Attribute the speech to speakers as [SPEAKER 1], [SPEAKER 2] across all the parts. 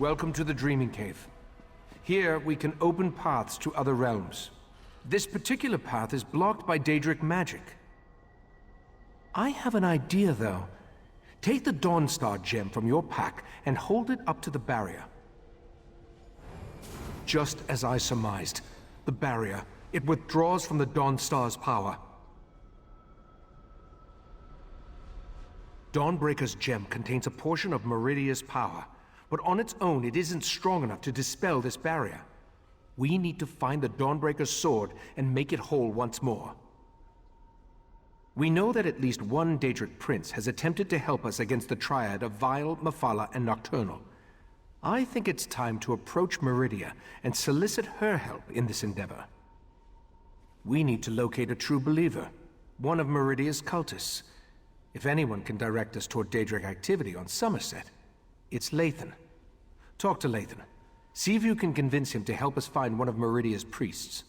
[SPEAKER 1] Welcome to the Dreaming Cave. Here, we can open paths to other realms. This particular path is blocked by Daedric magic. I have an idea, though. Take the Dawnstar gem from your pack and hold it up to the barrier. Just as I surmised, the barrier, it withdraws from the Dawnstar's power. Dawnbreaker's gem contains a portion of Meridia's power, but on its own it isn't strong enough to dispel this barrier. We need to find the Dawnbreaker's sword and make it whole once more. We know that at least one Daedric prince has attempted to help us against the triad of Vile, Mephala, and Nocturnal. I think it's time to approach Meridia and solicit her help in this endeavor. We need to locate a true believer, one of Meridia's cultists. If anyone can direct us toward Daedric activity on Summerset, it's Lathan. Talk to Lathan. See if you can convince him to help us find one of Meridia's priests.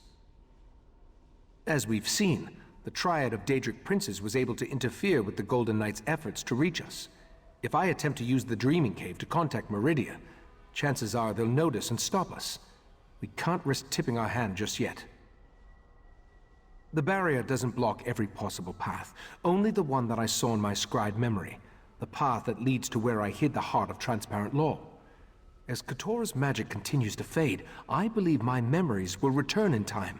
[SPEAKER 1] As we've seen, the triad of Daedric princes was able to interfere with the Golden Knight's efforts to reach us. If I attempt to use the Dreaming Cave to contact Meridia, chances are they'll notice and stop us. We can't risk tipping our hand just yet. The barrier doesn't block every possible path, only the one that I saw in my scried memory, the path that leads to where I hid the heart of transparent law. As Katora's magic continues to fade, I believe my memories will return in time.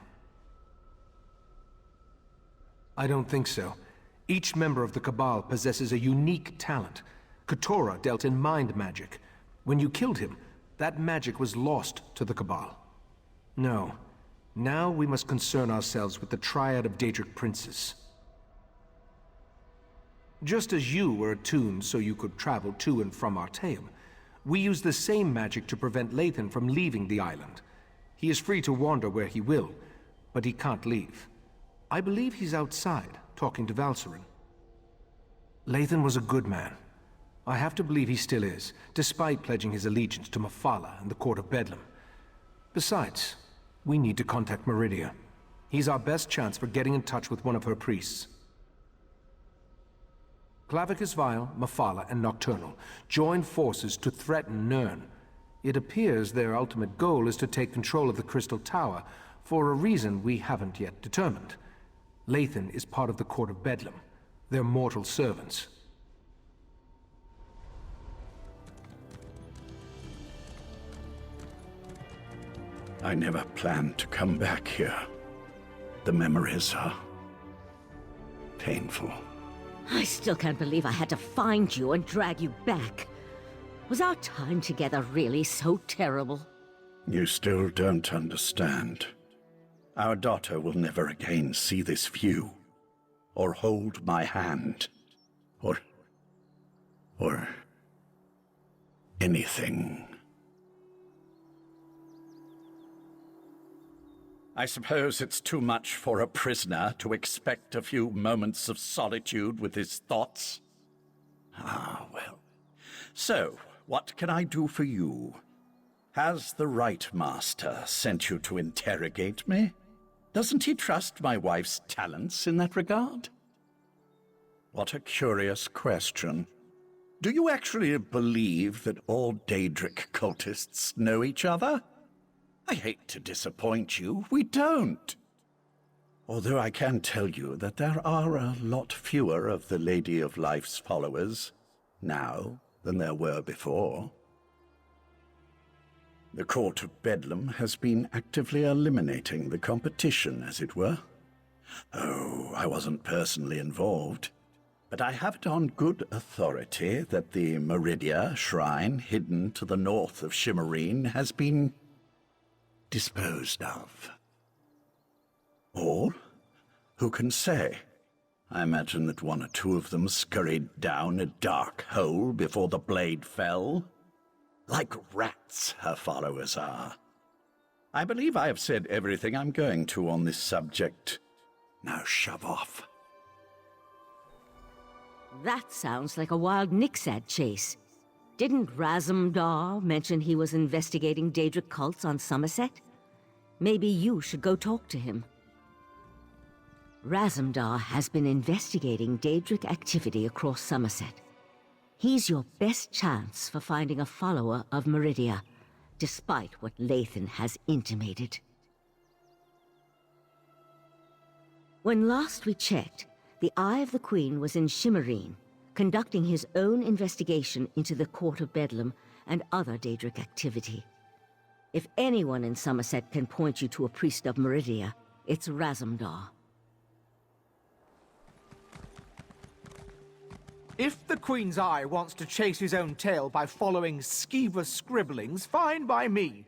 [SPEAKER 1] I don't think so. Each member of the Cabal possesses a unique talent. Katora dealt in mind magic. When you killed him, that magic was lost to the Cabal. No. Now we must concern ourselves with the triad of Daedric princes. Just as you were attuned so you could travel to and from Artaeum, we use the same magic to prevent Lathan from leaving the island. He is free to wander where he will, but he can't leave. I believe he's outside, talking to Valcerin. Lathan was a good man. I have to believe he still is, despite pledging his allegiance to Mephala and the Court of Bedlam. Besides, we need to contact Meridia. He's our best chance for getting in touch with one of her priests. Clavicus Vile, Mephala, and Nocturnal join forces to threaten Nirn. It appears their ultimate goal is to take control of the Crystal Tower for a reason we haven't yet determined. Lathan is part of the Court of Bedlam. They're mortal servants.
[SPEAKER 2] I never planned to come back here. The memories are painful.
[SPEAKER 3] I still can't believe I had to find you and drag you back. Was our time together really so terrible?
[SPEAKER 2] You still don't understand. Our daughter will never again see this view, or hold my hand, or anything. I suppose it's too much for a prisoner to expect a few moments of solitude with his thoughts. Ah, well. So, what can I do for you? Has the Right Master sent you to interrogate me? Doesn't he trust my wife's talents in that regard? What a curious question. Do you actually believe that all Daedric cultists know each other? I hate to disappoint you, we don't. Although I can tell you that there are a lot fewer of the Lady of Life's followers now than there were before. The Court of Bedlam has been actively eliminating the competition, as it were. Oh, I wasn't personally involved, but I have it on good authority that the Meridia shrine hidden to the north of Shimmerine has been disposed of. Or, who can say? I imagine that one or two of them scurried down a dark hole before the blade fell. Like rats, her followers are. I believe I have said everything I'm going to on this subject. Now shove off.
[SPEAKER 3] That sounds like a wild Nixad chase. Didn't Razumdar mention he was investigating Daedric cults on Summerset? Maybe you should go talk to him. Razumdar has been investigating Daedric activity across Summerset. He's your best chance for finding a follower of Meridia, despite what Lathan has intimated. When last we checked, the Eye of the Queen was in Shimmerine, conducting his own investigation into the Court of Bedlam and other Daedric activity. If anyone in Summerset can point you to a priest of Meridia, it's Razumdar.
[SPEAKER 4] If the Queen's Eye wants to chase his own tail by following skeever scribblings, fine by me.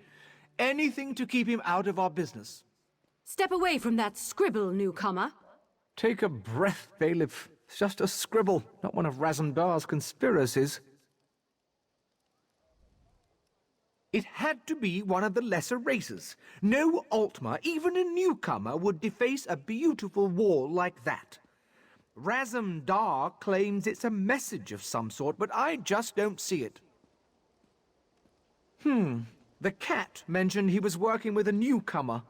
[SPEAKER 4] Anything to keep him out of our business.
[SPEAKER 5] Step away from that scribble, newcomer.
[SPEAKER 4] Take a breath, bailiff. It's just a scribble, not one of Razumdar's conspiracies. It had to be one of the lesser races. No Altmer, even a newcomer, would deface a beautiful wall like that. Razumdar claims it's a message of some sort, but I just don't see it. The cat mentioned he was working with a newcomer.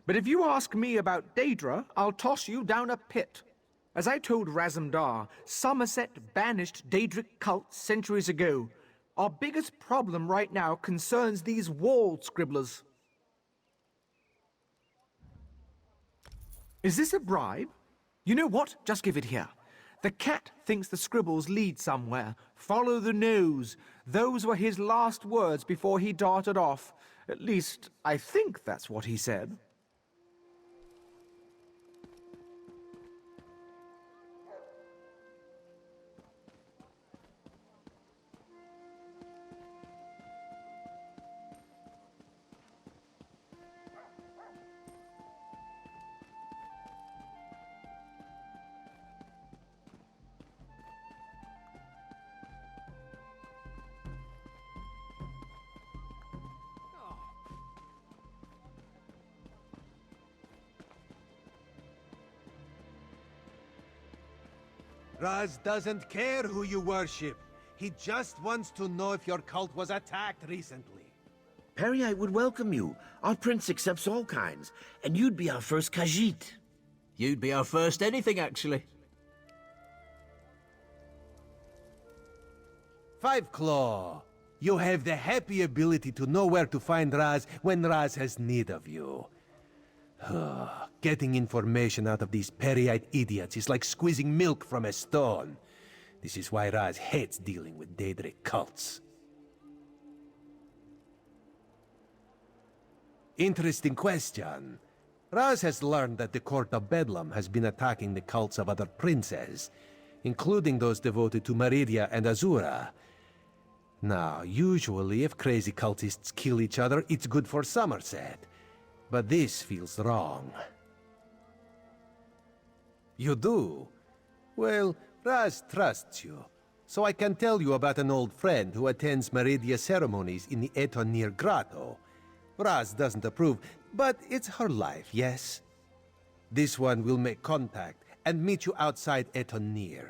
[SPEAKER 4] But if you ask me about Daedra, I'll toss you down a pit. As I told Razumdar, Summerset banished Daedric cults centuries ago. Our biggest problem right now concerns these wall scribblers. Is this a bribe? You know what? Just give it here. The cat thinks the scribbles lead somewhere. Follow the nose. Those were his last words before he darted off. At least, I think that's what he said.
[SPEAKER 6] Raz doesn't care who you worship. He just wants to know if your cult was attacked recently.
[SPEAKER 7] Peryite would welcome you. Our prince accepts all kinds, and you'd be our first Khajiit.
[SPEAKER 8] You'd be our first anything, actually.
[SPEAKER 6] Five Claw, you have the happy ability to know where to find Raz when Raz has need of you. Getting information out of these Peryite idiots is like squeezing milk from a stone. This is why Raz hates dealing with Daedric cults. Interesting question. Raz has learned that the Court of Bedlam has been attacking the cults of other princes, including those devoted to Meridia and Azura. Now, usually if crazy cultists kill each other, it's good for Summerset. But this feels wrong. You do? Well, Raz trusts you. So I can tell you about an old friend who attends Meridia ceremonies in the Etonir Grotto. Raz doesn't approve, but it's her life, yes? This one will make contact and meet you outside Etonir.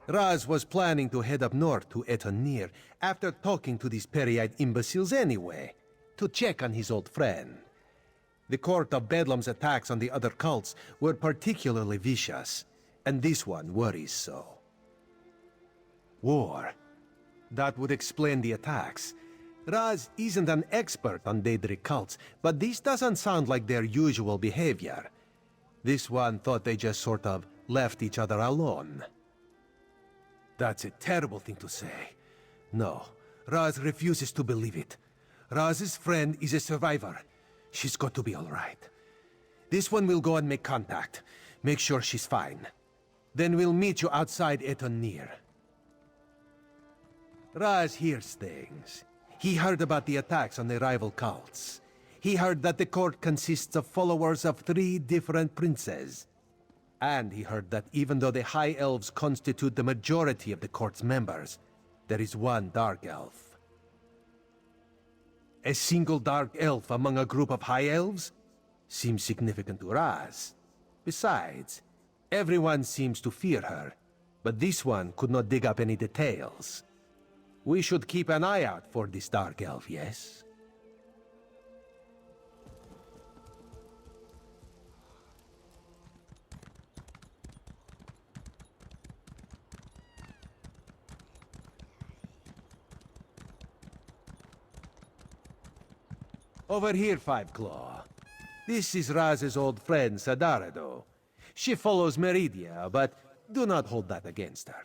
[SPEAKER 6] Raz was planning to head up north to Etonir after talking to these Peryite imbeciles anyway, to check on his old friend. The Court of Bedlam's attacks on the other cults were particularly vicious, and this one worries so. War. That would explain the attacks. Raz isn't an expert on Daedric cults, but this doesn't sound like their usual behavior. This one thought they just sort of left each other alone. That's a terrible thing to say. No, Raz refuses to believe it. Raz's friend is a survivor. She's got to be all right. This one will go and make contact. Make sure she's fine. Then we'll meet you outside Etonir. Raz hears things. He heard about the attacks on the rival cults. He heard that the court consists of followers of 3 different princes. And he heard that even though the High Elves constitute the majority of the court's members, there is one Dark Elf. A single Dark Elf among a group of High Elves? Seems significant to Raz. Besides, everyone seems to fear her, but this one could not dig up any details. We should keep an eye out for this Dark Elf, yes? Over here, Five Claw. This is Raz's old friend, Sadarado. She follows Meridia, but do not hold that against her.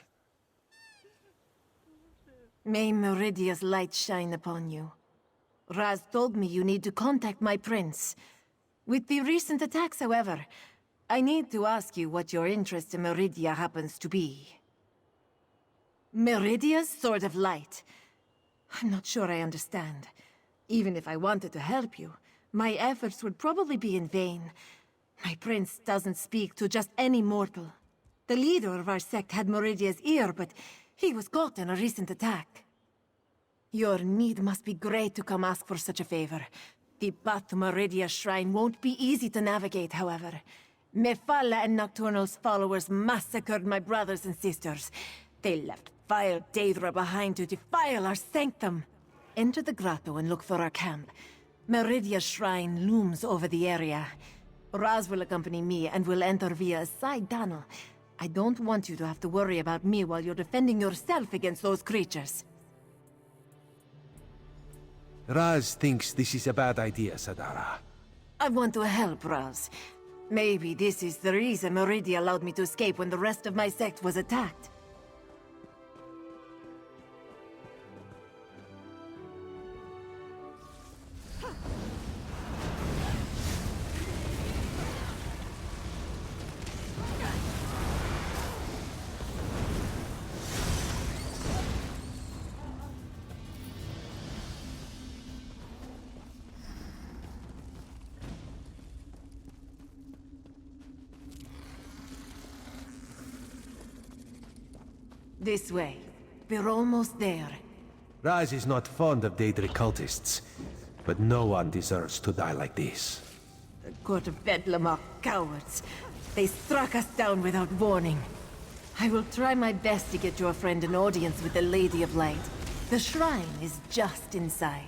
[SPEAKER 9] May Meridia's light shine upon you. Raz told me you need to contact my prince. With the recent attacks, however, I need to ask you what your interest in Meridia happens to be. Meridia's Sword of Light? I'm not sure I understand. Even if I wanted to help you, my efforts would probably be in vain. My prince doesn't speak to just any mortal. The leader of our sect had Meridia's ear, but he was caught in a recent attack. Your need must be great to come ask for such a favor. The path to Meridia's shrine won't be easy to navigate, however. Mephala and Nocturnal's followers massacred my brothers and sisters. They left vile Daedra behind to defile our sanctum. Enter the grotto and look for our camp. Meridia's shrine looms over the area. Raz will accompany me and will enter via a side tunnel. I don't want you to have to worry about me while you're defending yourself against those creatures.
[SPEAKER 6] Raz thinks this is a bad idea, Sadara.
[SPEAKER 9] I want to help Raz. Maybe this is the reason Meridia allowed me to escape when the rest of my sect was attacked. This way. We're almost there.
[SPEAKER 6] Raz is not fond of Daedric cultists, but no one deserves to die like this.
[SPEAKER 9] The Court of Bedlam are cowards. They struck us down without warning. I will try my best to get your friend an audience with the Lady of Light. The shrine is just inside.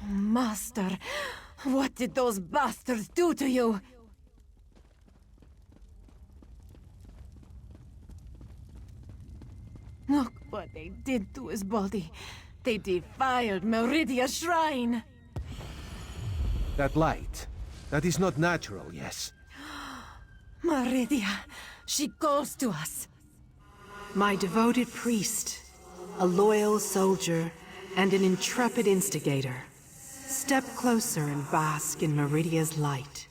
[SPEAKER 9] Master, what did those bastards do to you? Look what they did to his body. They defiled Meridia's shrine.
[SPEAKER 6] That light, that is not natural, yes.
[SPEAKER 9] Meridia, she calls to us.
[SPEAKER 10] My devoted priest, a loyal soldier, and an intrepid instigator. Step closer and bask in Meridia's light.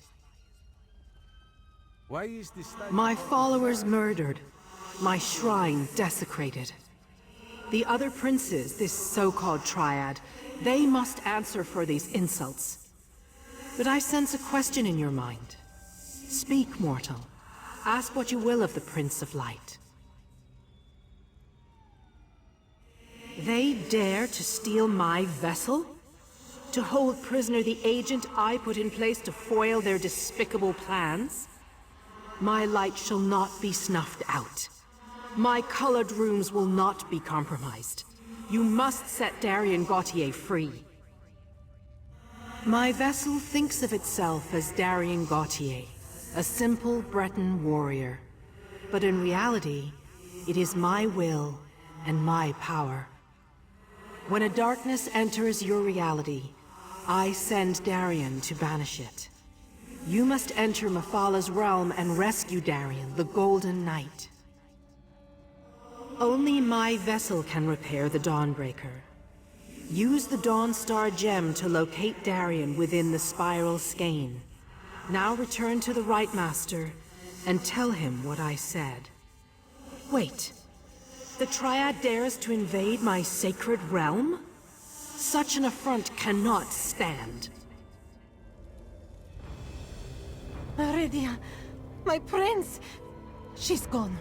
[SPEAKER 6] Why is this statue...
[SPEAKER 10] My followers murdered, my shrine desecrated. The other princes, this so-called triad, they must answer for these insults. But I sense a question in your mind. Speak, mortal. Ask what you will of the Prince of Light. They dare to steal my vessel? To hold prisoner the agent I put in place to foil their despicable plans? My light shall not be snuffed out. My colored runes will not be compromised. You must set Darian Gautier free. My vessel thinks of itself as Darian Gautier, a simple Breton warrior. But in reality, it is my will and my power. When a darkness enters your reality, I send Darian to banish it. You must enter Mephala's realm and rescue Darian, the Golden Knight. Only my vessel can repair the Dawnbreaker. Use the Dawnstar gem to locate Darian within the Spiral Skein. Now return to the Right Master and tell him what I said. Wait. The Triad dares to invade my sacred realm? Such an affront cannot stand.
[SPEAKER 9] Meridia, my prince! She's gone.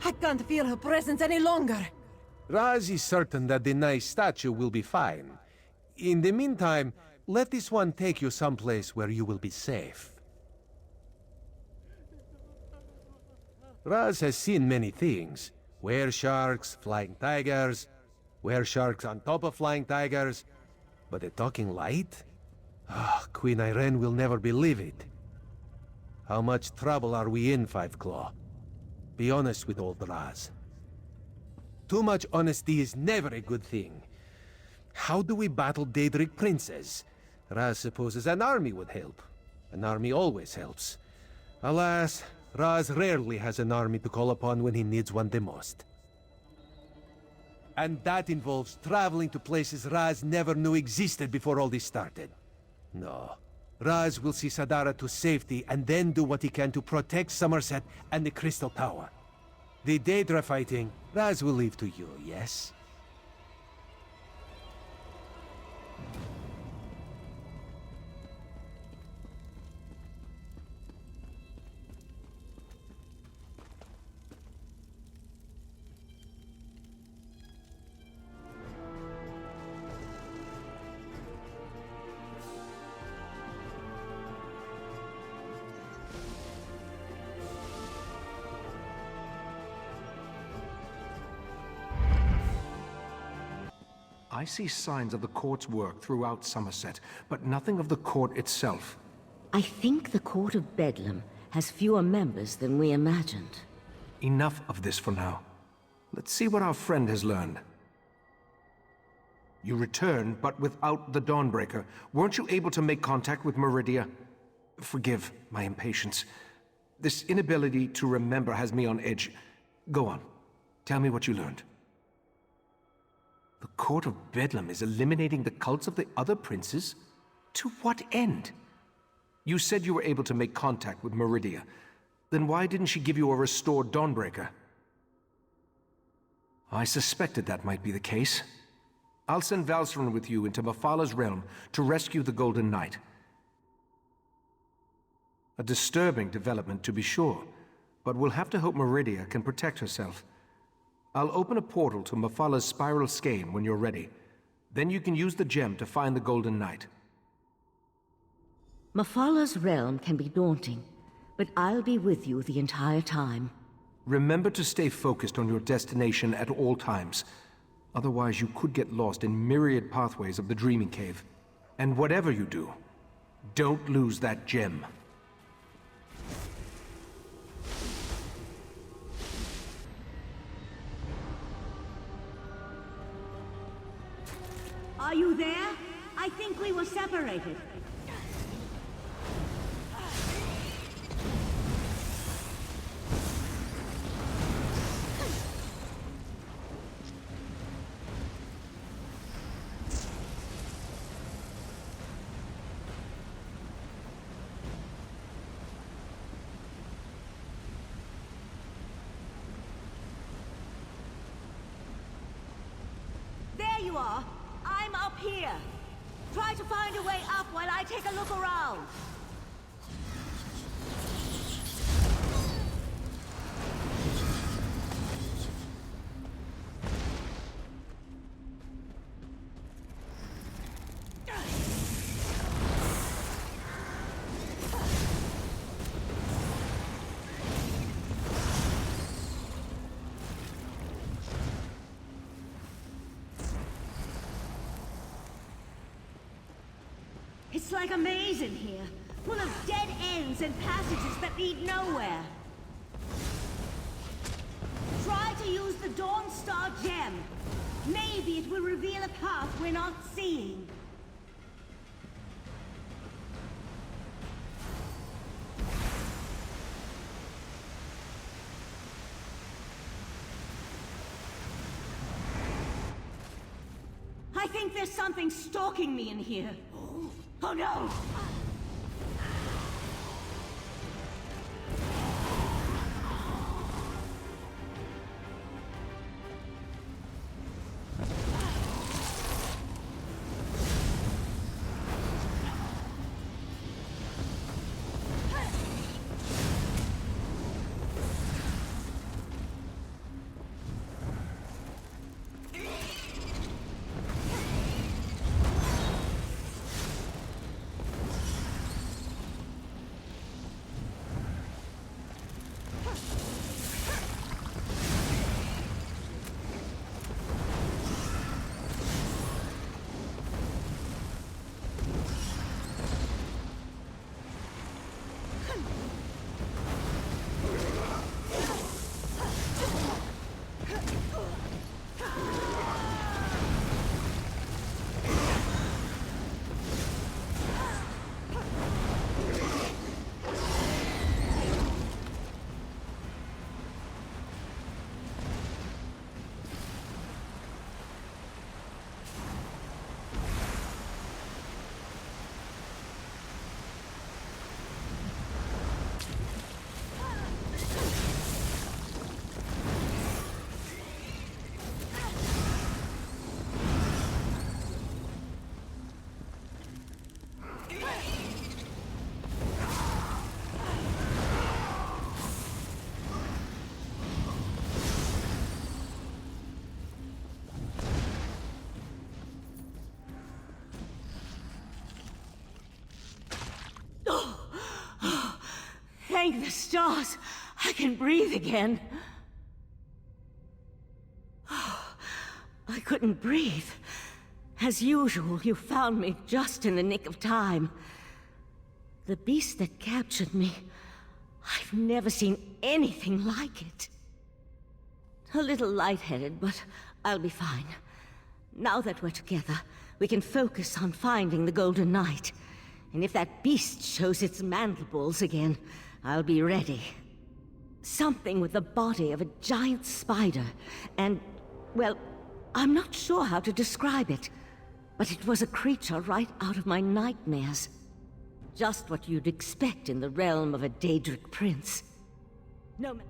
[SPEAKER 9] I can't feel her presence any longer.
[SPEAKER 6] Raz is certain that the nice statue will be fine. In the meantime, let this one take you someplace where you will be safe. Raz has seen many things. Were-sharks, flying tigers, were-sharks on top of flying tigers. But a talking light? Ah, Queen Irene will never believe it. How much trouble are we in, Five Claw? Be honest with old Raz. Too much honesty is never a good thing. How do we battle Daedric princes? Raz supposes an army would help. An army always helps. Alas, Raz rarely has an army to call upon when he needs one the most. And that involves traveling to places Raz never knew existed before all this started. No. Raz will see Sadara to safety and then do what he can to protect Summerset and the Crystal Tower. The Daedra fighting, Raz will leave to you, yes?
[SPEAKER 1] I see signs of the court's work throughout Summerset, but nothing of the court itself.
[SPEAKER 3] I think the Court of Bedlam has fewer members than we imagined.
[SPEAKER 1] Enough of this for now. Let's see what our friend has learned. You returned, but without the Dawnbreaker. Weren't you able to make contact with Meridia? Forgive my impatience. This inability to remember has me on edge. Go on. Tell me what you learned. The Court of Bedlam is eliminating the cults of the other princes? To what end? You said you were able to make contact with Meridia. Then why didn't she give you a restored Dawnbreaker? I suspected that might be the case. I'll send Valseren with you into Mephalah's realm to rescue the Golden Knight. A disturbing development, to be sure, but we'll have to hope Meridia can protect herself. I'll open a portal to Mephalah's spiral skein when you're ready. Then you can use the gem to find the Golden Knight.
[SPEAKER 3] Mephalah's realm can be daunting, but I'll be with you the entire time.
[SPEAKER 1] Remember to stay focused on your destination at all times. Otherwise, you could get lost in myriad pathways of the Dreaming Cave. And whatever you do, don't lose that gem.
[SPEAKER 3] Are you there? I think we were separated. There you are. I'm up here. Try to find a way up while I take a look around. It's like a maze in here, full of dead ends and passages that lead nowhere. Try to use the Dawnstar gem. Maybe it will reveal a path we're not seeing. I think there's something stalking me in here. Oh no! Thank the stars! I can breathe again! I couldn't breathe. As usual, you found me just in the nick of time. The beast that captured me, I've never seen anything like it. A little lightheaded, but I'll be fine. Now that we're together, we can focus on finding the Golden Knight. And if that beast shows its mandibles again, I'll be ready. Something with the body of a giant spider, and, well, I'm not sure how to describe it, but it was a creature right out of my nightmares. Just what you'd expect in the realm of a Daedric prince. No ma-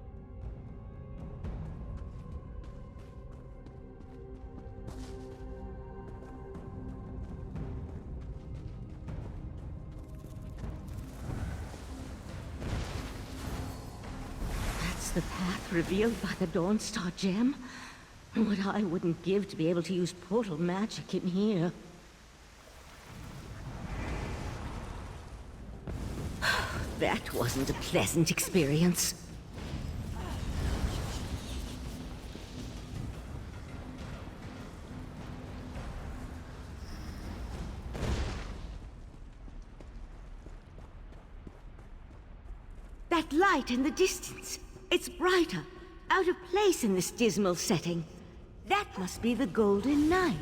[SPEAKER 3] That's the path revealed by the Dawnstar gem? What I wouldn't give to be able to use portal magic in here. That wasn't a pleasant experience. That light in the distance. It's brighter, out of place in this dismal setting. That must be the Golden Knight.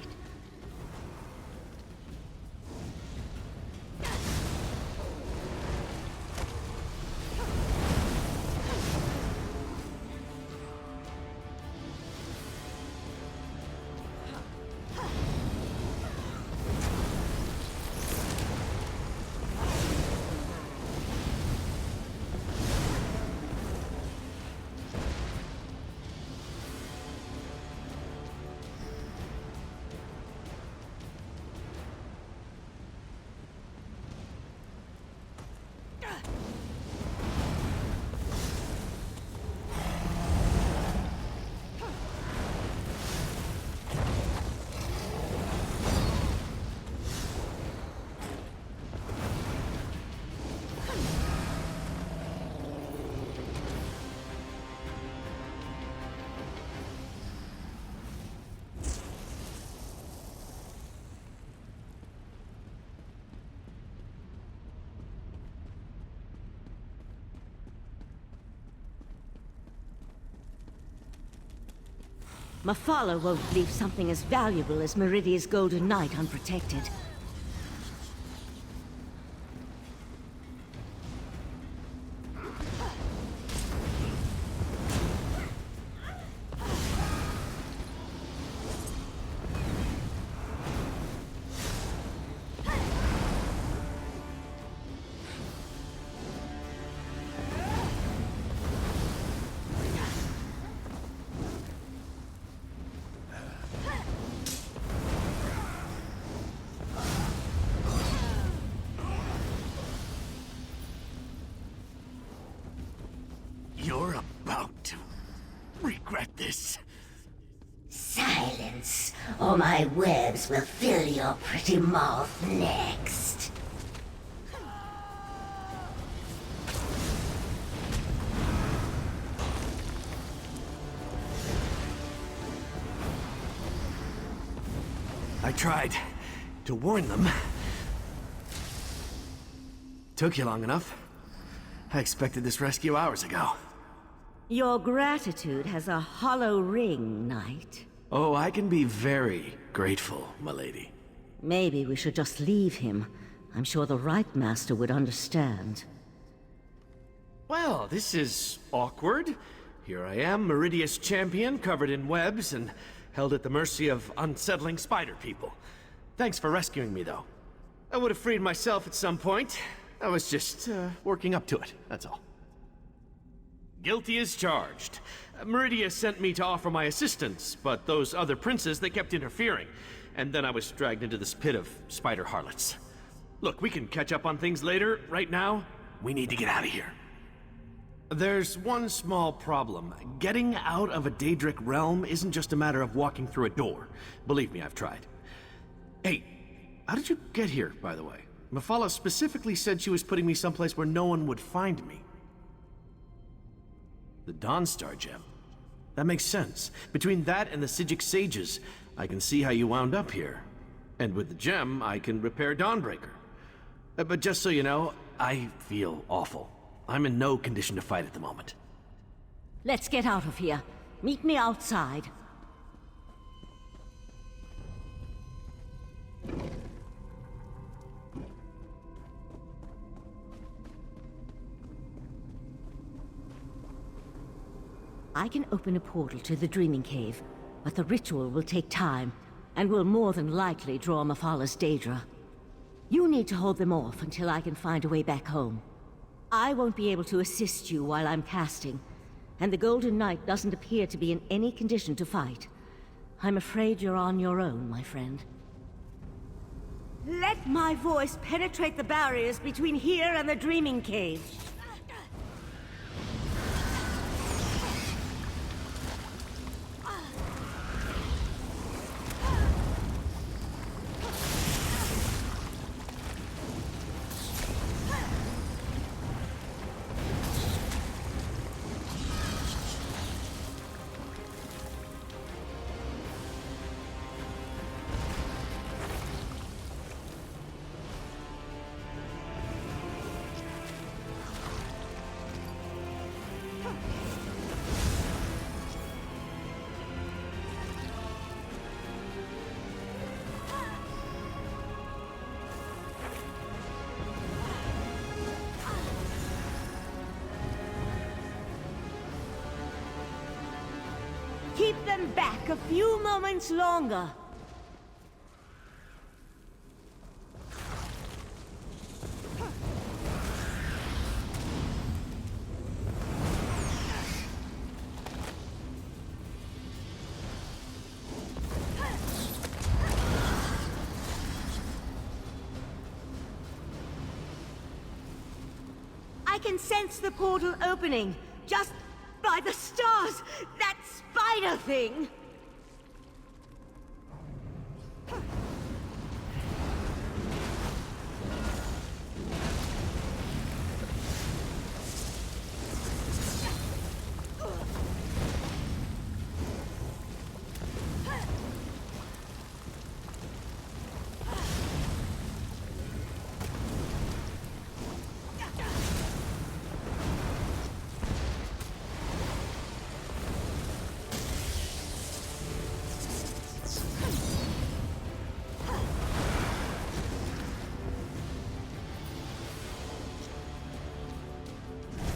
[SPEAKER 3] Mafala won't leave something as valuable as Meridia's Golden Knight unprotected.
[SPEAKER 7] You're about to regret this.
[SPEAKER 3] Silence, or my webs will fill your pretty mouth next.
[SPEAKER 7] I tried to warn them. Took you long enough. I expected this rescue hours ago.
[SPEAKER 3] Your gratitude has a hollow ring, Knight.
[SPEAKER 7] Oh, I can be very grateful, milady.
[SPEAKER 3] Maybe we should just leave him. I'm sure the right master would understand.
[SPEAKER 7] Well, this is awkward. Here I am, Meridia's champion, covered in webs and held at the mercy of unsettling spider people. Thanks for rescuing me, though. I would have freed myself at some point. I was just, working up to it, that's all. Guilty as charged. Meridia sent me to offer my assistance, but those other princes, they kept interfering. And then I was dragged into this pit of spider harlots. Look, we can catch up on things later. Right now, we need to get out of here. There's one small problem. Getting out of a Daedric realm isn't just a matter of walking through a door. Believe me, I've tried. Hey, how did you get here, by the way? Mafala specifically said she was putting me someplace where no one would find me. The Dawnstar gem. That makes sense. Between that and the Sijic sages, I can see how you wound up here. And with the gem, I can repair Dawnbreaker. But just so you know, I feel awful. I'm in no condition to fight at the moment.
[SPEAKER 3] Let's get out of here. Meet me outside. I can open a portal to the Dreaming Cave, but the ritual will take time, and will more than likely draw Mephal's Daedra. You need to hold them off until I can find a way back home. I won't be able to assist you while I'm casting, and the Golden Knight doesn't appear to be in any condition to fight. I'm afraid you're on your own, my friend. Let my voice penetrate the barriers between here and the Dreaming Cave. Keep them back a few moments longer. I can sense the portal opening, just by the stars! That spider thing!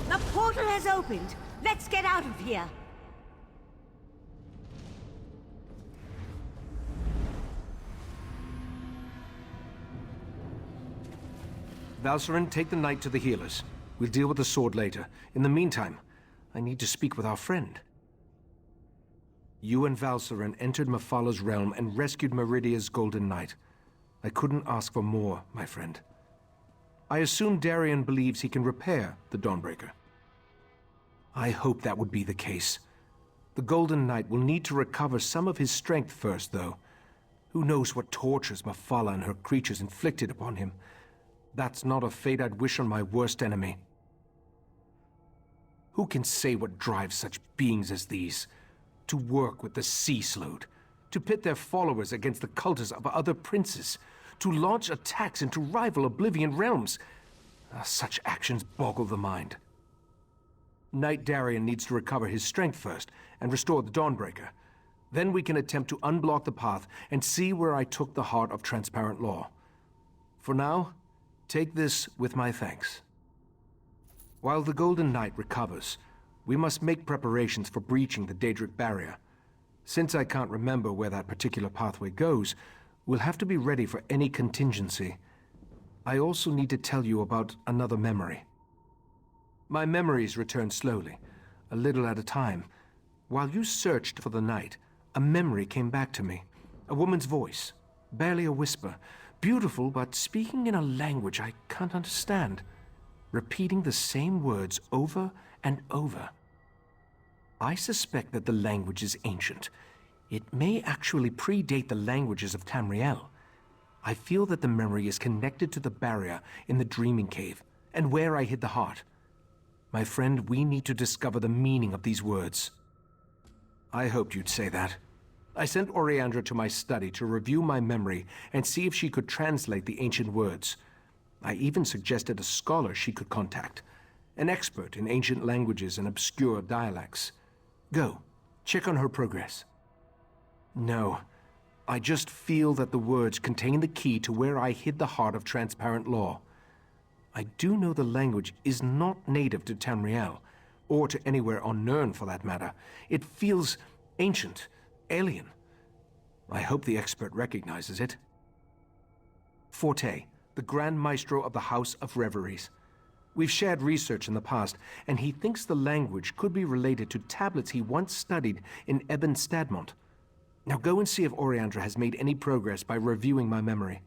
[SPEAKER 3] The portal has opened. Let's get out of here.
[SPEAKER 1] Valcerin, take the knight to the healers. We'll deal with the sword later. In the meantime, I need to speak with our friend. You and Valcerin entered Mephal's realm and rescued Meridia's Golden Knight. I couldn't ask for more, my friend. I assume Darien believes he can repair the Dawnbreaker. I hope that would be the case. The Golden Knight will need to recover some of his strength first, though. Who knows what tortures Mephala and her creatures inflicted upon him. That's not a fate I'd wish on my worst enemy. Who can say what drives such beings as these? To work with the Sea Slode, to pit their followers against the cultists of other princes, to launch attacks into rival Oblivion realms. Such actions boggle the mind. Knight Darien needs to recover his strength first and restore the Dawnbreaker. Then we can attempt to unblock the path and see where I took the heart of transparent law. For now, take this with my thanks. While the Golden Knight recovers, we must make preparations for breaching the Daedric barrier. Since I can't remember where that particular pathway goes, we'll have to be ready for any contingency. I also need to tell you about another memory. My memories return slowly, a little at a time. While you searched for the knight, a memory came back to me. A woman's voice, barely a whisper, beautiful but speaking in a language I can't understand, repeating the same words over and over. I suspect that the language is ancient. It may actually predate the languages of Tamriel. I feel that the memory is connected to the barrier in the Dreaming Cave, and where I hid the heart. My friend, we need to discover the meaning of these words. I hoped you'd say that. I sent Oriandra to my study to review my memory and see if she could translate the ancient words. I even suggested a scholar she could contact, an expert in ancient languages and obscure dialects. Go, check on her progress. No, I just feel that the words contain the key to where I hid the heart of transparent law. I do know the language is not native to Tamriel, or to anywhere on Nirn for that matter. It feels ancient, alien. I hope the expert recognizes it. Forte, the Grand Maestro of the House of Reveries. We've shared research in the past, and he thinks the language could be related to tablets he once studied in Ebon Stadmont. Now go and see if Oriandra has made any progress by reviewing my memory.